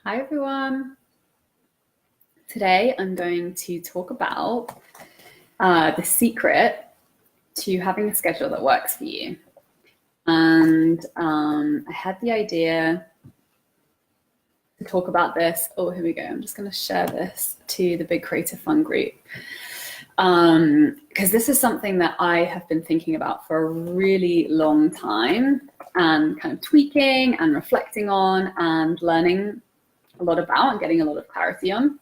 Hi everyone. Today I'm going to talk about the secret to having a schedule that works for you. And I had the idea to talk about this. Oh, here we go. I'm just going to share this to the Big Creative Fun group. Because this is something that I have been thinking about for a really long time and kind of tweaking and reflecting on and learning a lot about and getting a lot of clarity on.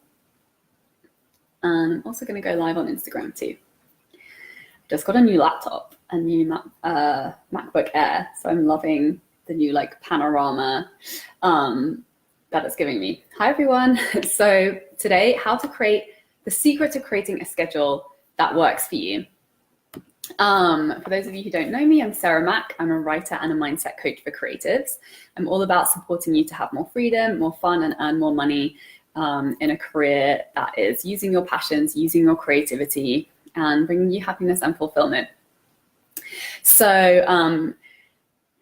And I'm also going to go live on Instagram too. Just got a new laptop, a new MacBook Air. So I'm loving the new panorama that it's giving me. Hi everyone. So today, how to create the secret to creating a schedule that works for you. For those of you who don't know me, I'm Sarah Mack. I'm a writer and a mindset coach for creatives. I'm all about supporting you to have more freedom, more fun, and earn more money in a career that is using your passions, using your creativity, and bringing you happiness and fulfillment. So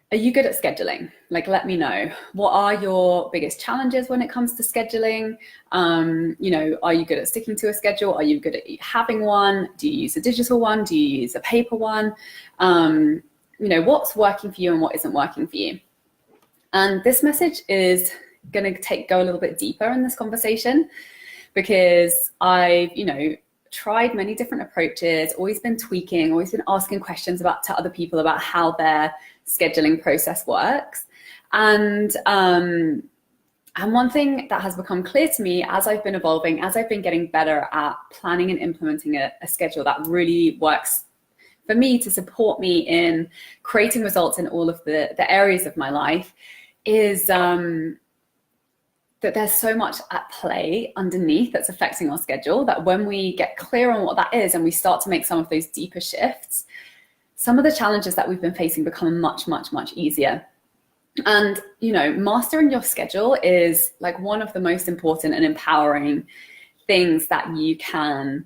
are you good at scheduling? Let me know. What are your biggest challenges when it comes to scheduling? Are you good at sticking to a schedule? Are you good at having one? Do you use a digital one? Do you use a paper one? What's working for you and what isn't working for you? And this message is going to go a little bit deeper in this conversation because I've, tried many different approaches, always been tweaking, always been asking questions to other people about how their scheduling process works. And one thing that has become clear to me as I've been evolving, as I've been getting better at planning and implementing a schedule that really works for me to support me in creating results in all of the areas of my life, is that there's so much at play underneath that's affecting our schedule that when we get clear on what that is and we start to make some of those deeper shifts, some of the challenges that we've been facing become much, much, much easier. And, mastering your schedule is one of the most important and empowering things that you can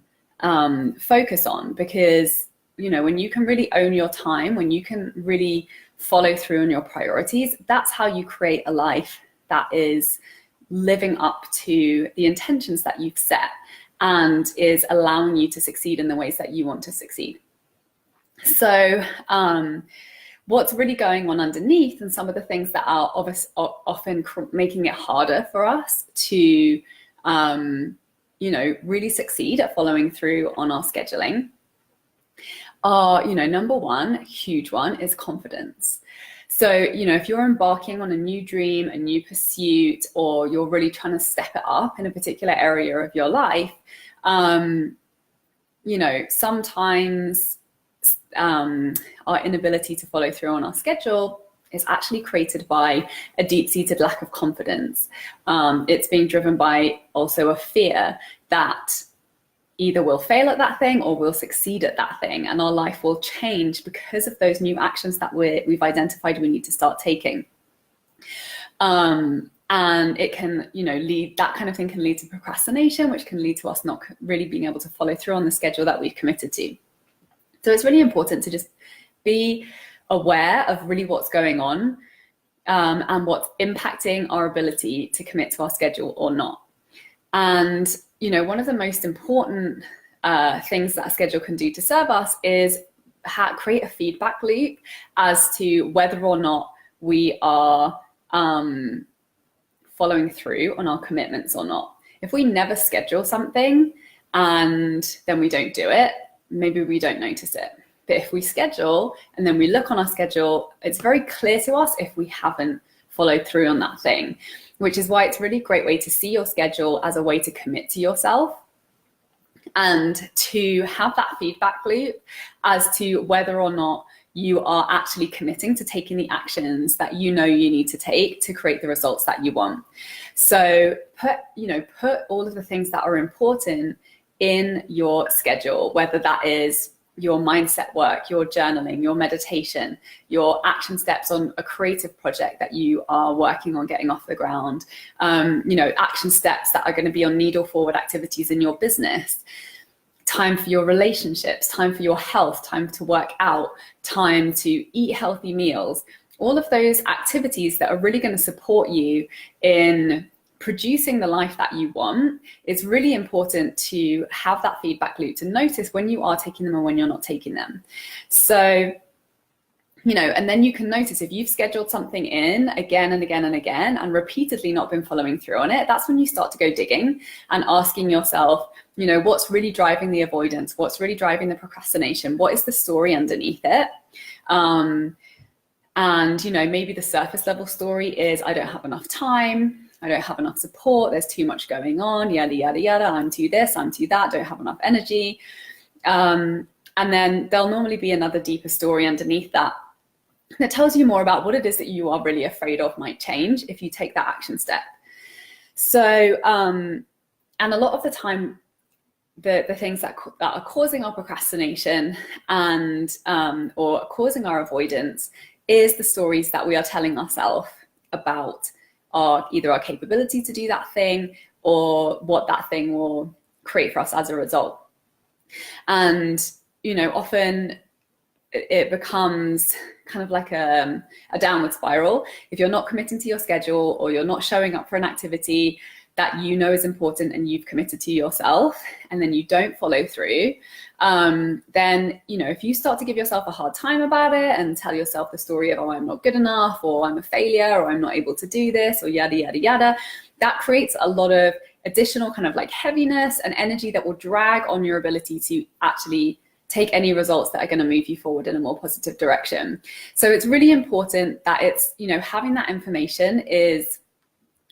focus on, because, when you can really own your time, when you can really follow through on your priorities, that's how you create a life that is living up to the intentions that you've set and is allowing you to succeed in the ways that you want to succeed. So what's really going on underneath, and some of the things that are often making it harder for us to really succeed at following through on our scheduling are, number one, huge one, is confidence. So, if you're embarking on a new dream, a new pursuit, or you're really trying to step it up in a particular area of your life, sometimes our inability to follow through on our schedule is actually created by a deep-seated lack of confidence. It's being driven by also a fear that either we'll fail at that thing or we'll succeed at that thing, and our life will change because of those new actions that we've identified we need to start taking. And it can, that kind of thing can lead to procrastination, which can lead to us not really being able to follow through on the schedule that we've committed to. So it's really important to just be aware of really what's going on and what's impacting our ability to commit to our schedule or not. And one of the most important things that a schedule can do to serve us is create a feedback loop as to whether or not we are following through on our commitments or not. If we never schedule something and then we don't do it, maybe we don't notice it. But if we schedule and then we look on our schedule, it's very clear to us if we haven't followed through on that thing, which is why it's a really great way to see your schedule as a way to commit to yourself and to have that feedback loop as to whether or not you are actually committing to taking the actions that you need to take to create the results that you want. So put all of the things that are important in your schedule, whether that is your mindset work, your journaling, your meditation, your action steps on a creative project that you are working on getting off the ground, action steps that are going to be on needle forward activities in your business, time for your relationships, time for your health, time to work out, time to eat healthy meals, all of those activities that are really going to support you in producing the life that you want, it's really important to have that feedback loop to notice when you are taking them and when you're not taking them. So, and then you can notice if you've scheduled something in again and again and again and repeatedly not been following through on it, that's when you start to go digging and asking yourself, what's really driving the avoidance? What's really driving the procrastination? What is the story underneath it? And, maybe the surface level story is I don't have enough time. I don't have enough support. There's too much going on, yada, yada, yada. I'm too this, I'm too that, don't have enough energy. And then there'll normally be another deeper story underneath that tells you more about what it is that you are really afraid of might change if you take that action step. So, and a lot of the time, the things that are causing our procrastination and or causing our avoidance is the stories that we are telling ourselves about either our capability to do that thing or what that thing will create for us as a result. And, often it becomes kind of like a downward spiral. If you're not committing to your schedule or you're not showing up for an activity that is important and you've committed to yourself, and then you don't follow through, then, if you start to give yourself a hard time about it and tell yourself the story of, oh, I'm not good enough, or I'm a failure, or I'm not able to do this, or yada, yada, yada, that creates a lot of additional kind of like heaviness and energy that will drag on your ability to actually take any results that are going to move you forward in a more positive direction. So it's really important that it's, having that information is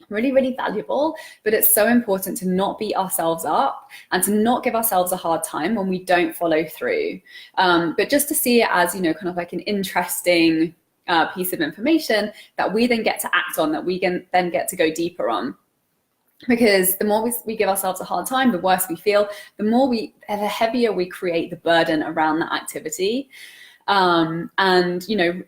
really, really valuable, but it's so important to not beat ourselves up and to not give ourselves a hard time when we don't follow through. But just to see it as, kind of like an interesting piece of information that we then get to act on, that we can then get to go deeper on. Because the more we give ourselves a hard time, the worse we feel, the heavier we create the burden around that activity. And,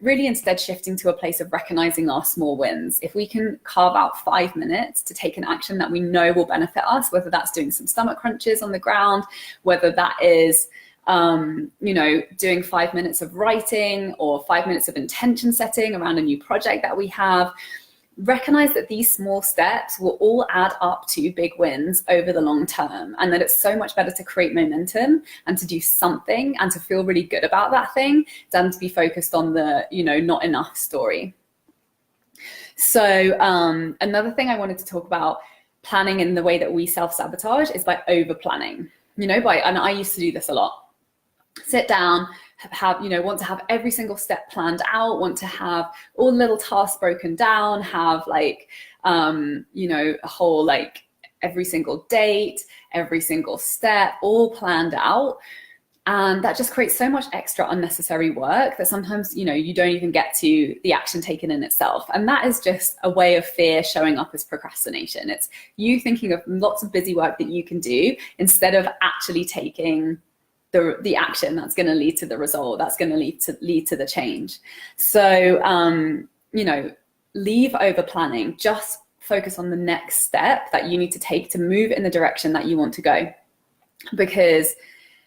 really instead shifting to a place of recognizing our small wins. If we can carve out 5 minutes to take an action that we know will benefit us, whether that's doing some stomach crunches on the ground, whether that is, doing 5 minutes of writing or 5 minutes of intention setting around a new project that we have, recognize that these small steps will all add up to big wins over the long term, and that it's so much better to create momentum and to do something and to feel really good about that thing than to be focused on the, not enough story. So another thing I wanted to talk about planning in the way that we self-sabotage is by over planning, and I used to do this a lot. Sit down, want to have every single step planned out, want to have all the little tasks broken down, have a whole, every single date, every single step, all planned out. And that just creates so much extra unnecessary work that sometimes, you don't even get to the action taken in itself. And that is just a way of fear showing up as procrastination. It's you thinking of lots of busy work that you can do instead of actually taking the action that's going to lead to the result, that's going to lead to the change. So, leave over planning, just focus on the next step that you need to take to move in the direction that you want to go. Because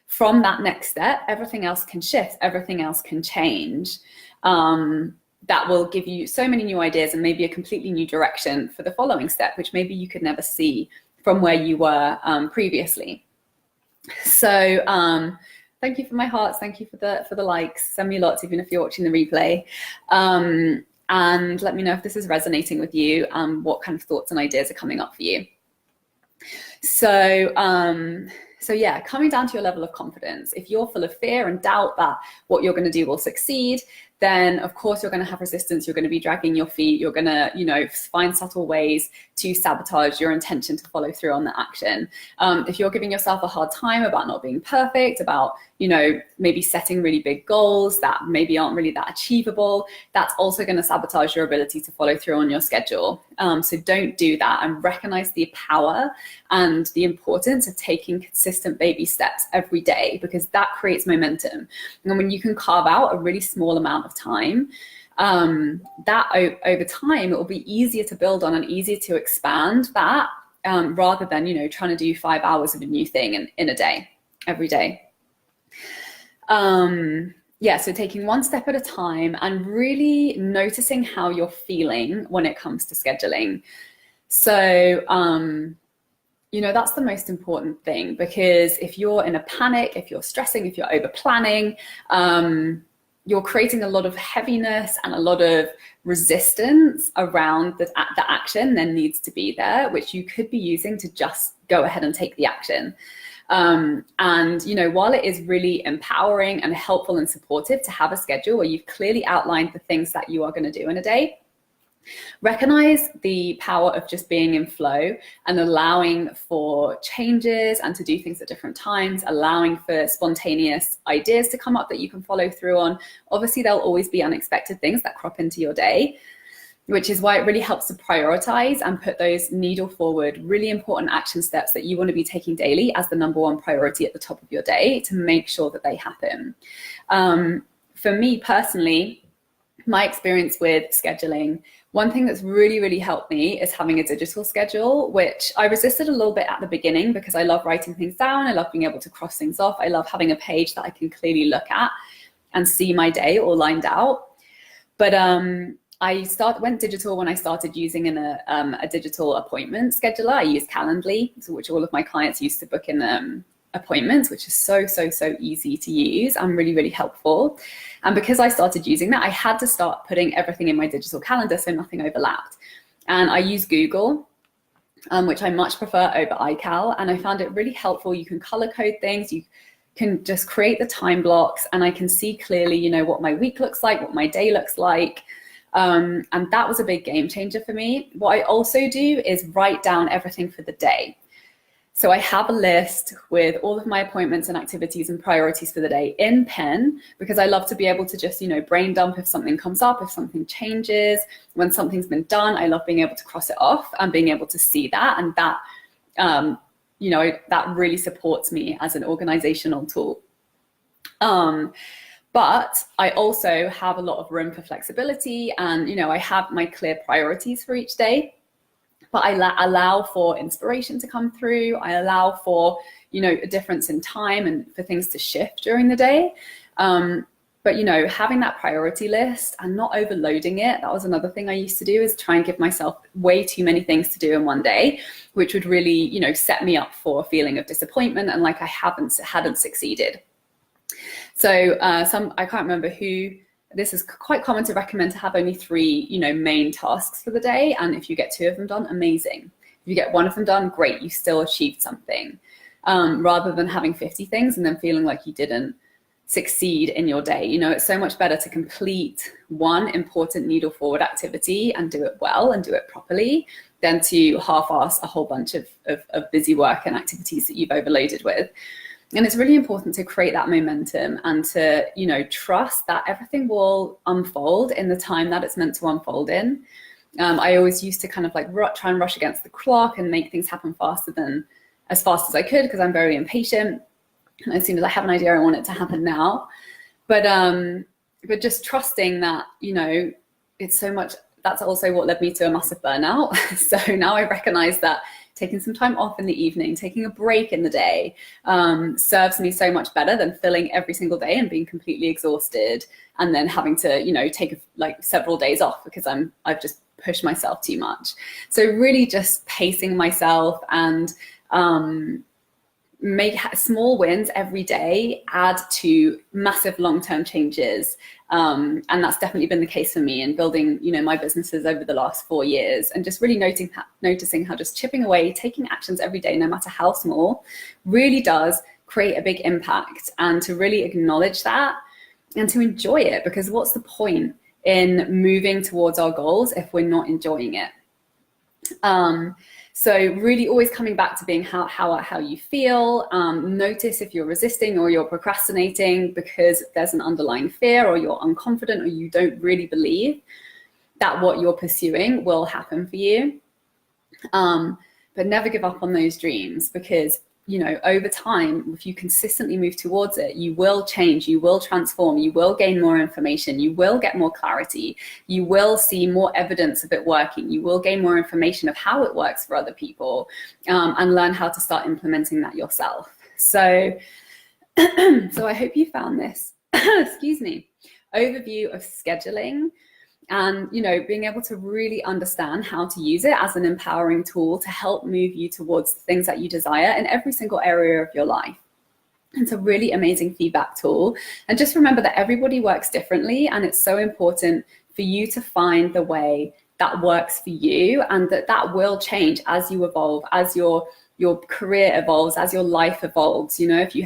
from that next step, everything else can shift, everything else can change. That will give you so many new ideas and maybe a completely new direction for the following step, which maybe you could never see from where you were previously. So thank you for my hearts. Thank you for the likes. Send me lots, even if you're watching the replay. And let me know if this is resonating with you and what kind of thoughts and ideas are coming up for you. So yeah, coming down to your level of confidence. If you're full of fear and doubt that what you're going to do will succeed, then of course you're going to have resistance. You're going to be dragging your feet. You're going to, find subtle ways to sabotage your intention to follow through on the action. If you're giving yourself a hard time about not being perfect, about, maybe setting really big goals that maybe aren't really that achievable, that's also going to sabotage your ability to follow through on your schedule. So don't do that, and recognize the power and the importance of taking consistent baby steps every day, because that creates momentum. And when you can carve out a really small amount of time, that over time, it will be easier to build on and easier to expand that, rather than, trying to do 5 hours of a new thing in a day, every day. So taking one step at a time and really noticing how you're feeling when it comes to scheduling. So, that's the most important thing, because if you're in a panic, if you're stressing, if you're over planning, you're creating a lot of heaviness and a lot of resistance around the action then needs to be there, which you could be using to just go ahead and take the action. And, while it is really empowering and helpful and supportive to have a schedule where you've clearly outlined the things that you are going to do in a day, recognize the power of just being in flow and allowing for changes and to do things at different times, allowing for spontaneous ideas to come up that you can follow through on. Obviously, there'll always be unexpected things that crop into your day, which is why it really helps to prioritize and put those needle forward, really important action steps that you want to be taking daily as the number one priority at the top of your day to make sure that they happen. For me personally, my experience with scheduling, one thing that's really, really helped me is having a digital schedule, which I resisted a little bit at the beginning because I love writing things down. I love being able to cross things off. I love having a page that I can clearly look at and see my day all lined out. But I went digital when I started using a digital appointment scheduler. I use Calendly, which all of my clients used to book in appointments, which is so easy to use and really, really helpful. And because I started using that, I had to start putting everything in my digital calendar so nothing overlapped. And I use Google, which I much prefer over iCal. And I found it really helpful. You can color code things. You can just create the time blocks, and I can see clearly, what my week looks like, what my day looks like. And that was a big game changer for me. What I also do is write down everything for the day. So I have a list with all of my appointments and activities and priorities for the day in pen, because I love to be able to just, brain dump if something comes up, if something changes. When something's been done, I love being able to cross it off and being able to see that. And that, that really supports me as an organizational tool. But I also have a lot of room for flexibility, and, I have my clear priorities for each day. But I allow for inspiration to come through. I allow for, a difference in time and for things to shift during the day. But, having that priority list and not overloading it, that was another thing I used to do, is try and give myself way too many things to do in one day, which would really, set me up for a feeling of disappointment and like I hadn't succeeded. So I can't remember who. This is quite common to recommend to have only 3, main tasks for the day. And if you get 2 of them done, amazing. If you get 1 of them done, great, you still achieved something. Rather than having 50 things and then feeling like you didn't succeed in your day. It's so much better to complete one important needle forward activity and do it well and do it properly than to half-ass a whole bunch of busy work and activities that you've overloaded with. And it's really important to create that momentum and to, trust that everything will unfold in the time that it's meant to unfold in. I always used to kind of try and rush against the clock and make things happen as fast as I could, because I'm very impatient. And as soon as I have an idea, I want it to happen now. But just trusting that, it's so much, that's also what led me to a massive burnout. So now I recognize that taking some time off in the evening, taking a break in the day, serves me so much better than filling every single day and being completely exhausted and then having to, take several days off because I've just pushed myself too much. So really just pacing myself and make small wins every day add to massive long-term changes. And that's definitely been the case for me in building, my businesses over the last 4 years, and just really noticing how just chipping away, taking actions every day, no matter how small, really does create a big impact. And to really acknowledge that and to enjoy it, because what's the point in moving towards our goals if we're not enjoying it? So really always coming back to being how you feel. Notice if you're resisting or you're procrastinating because there's an underlying fear, or you're unconfident, or you don't really believe that what you're pursuing will happen for you. But never give up on those dreams, because over time, if you consistently move towards it, you will change, you will transform, you will gain more information, you will get more clarity, you will see more evidence of it working, you will gain more information of how it works for other people, and learn how to start implementing that yourself. So I hope you found this, excuse me, overview of scheduling And, you know, being able to really understand how to use it as an empowering tool to help move you towards the things that you desire in every single area of your life. It's a really amazing feedback tool. And just remember that everybody works differently, and it's so important for you to find the way that works for you, and that will change as you evolve, as your career evolves, as your life evolves. You know, if you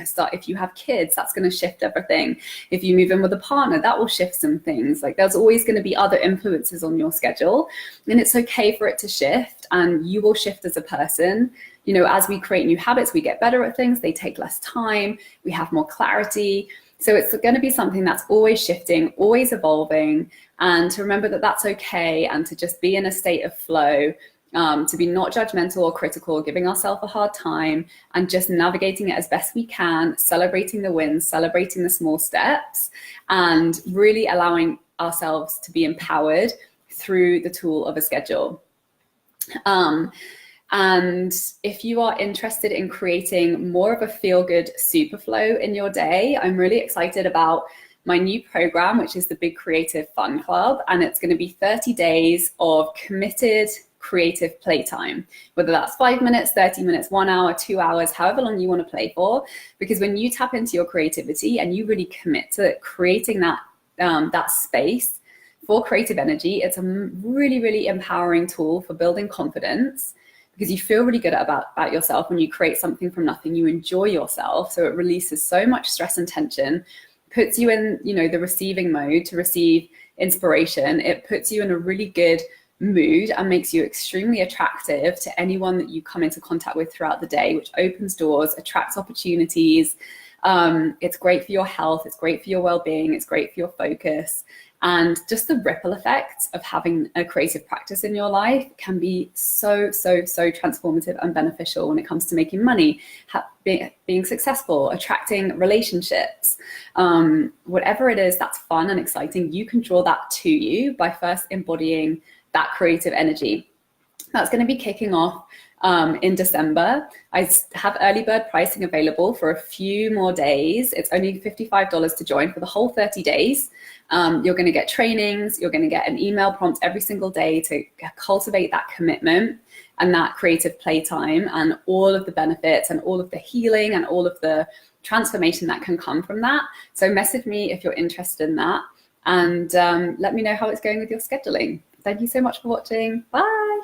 have kids, that's going to shift everything. If you move in with a partner, that will shift some things. Like, there's always going to be other influences on your schedule, and it's okay for it to shift, and you will shift as a person. You know, as we create new habits, we get better at things, they take less time, we have more clarity. So it's going to be something that's always shifting, always evolving, and to remember that that's okay, and to just be in a state of flow, to be not judgmental or critical, giving ourselves a hard time, and just navigating it as best we can, celebrating the wins, celebrating the small steps, and really allowing ourselves to be empowered through the tool of a schedule. And if you are interested in creating more of a feel-good super flow in your day, I'm really excited about my new program, which is the Big Creative Fun Club. And it's going to be 30 days of committed creative playtime, whether that's 5 minutes, 30 minutes, 1 hour, 2 hours, however long you want to play for. Because when you tap into your creativity and you really commit to creating that space for creative energy, it's a really, really empowering tool for building confidence, because you feel really good about yourself when you create something from nothing. You enjoy yourself, so it releases so much stress and tension, puts you in, you know, the receiving mode to receive inspiration. It puts you in a really good mood and makes you extremely attractive to anyone that you come into contact with throughout the day, which opens doors, attracts opportunities. It's great for your health, it's great for your well-being, it's great for your focus. And just the ripple effect of having a creative practice in your life can be so, so, so transformative and beneficial when it comes to making money, being successful, attracting relationships, whatever it is that's fun and exciting. You can draw that to you by first embodying that creative energy. That's going to be kicking off in December. I have early bird pricing available for a few more days. It's only $55 to join for the whole 30 days. You're going to get trainings, you're going to get an email prompt every single day to cultivate that commitment and that creative playtime, and all of the benefits and all of the healing and all of the transformation that can come from that. So message me if you're interested in that, and let me know how it's going with your scheduling. Thank you so much for watching. Bye.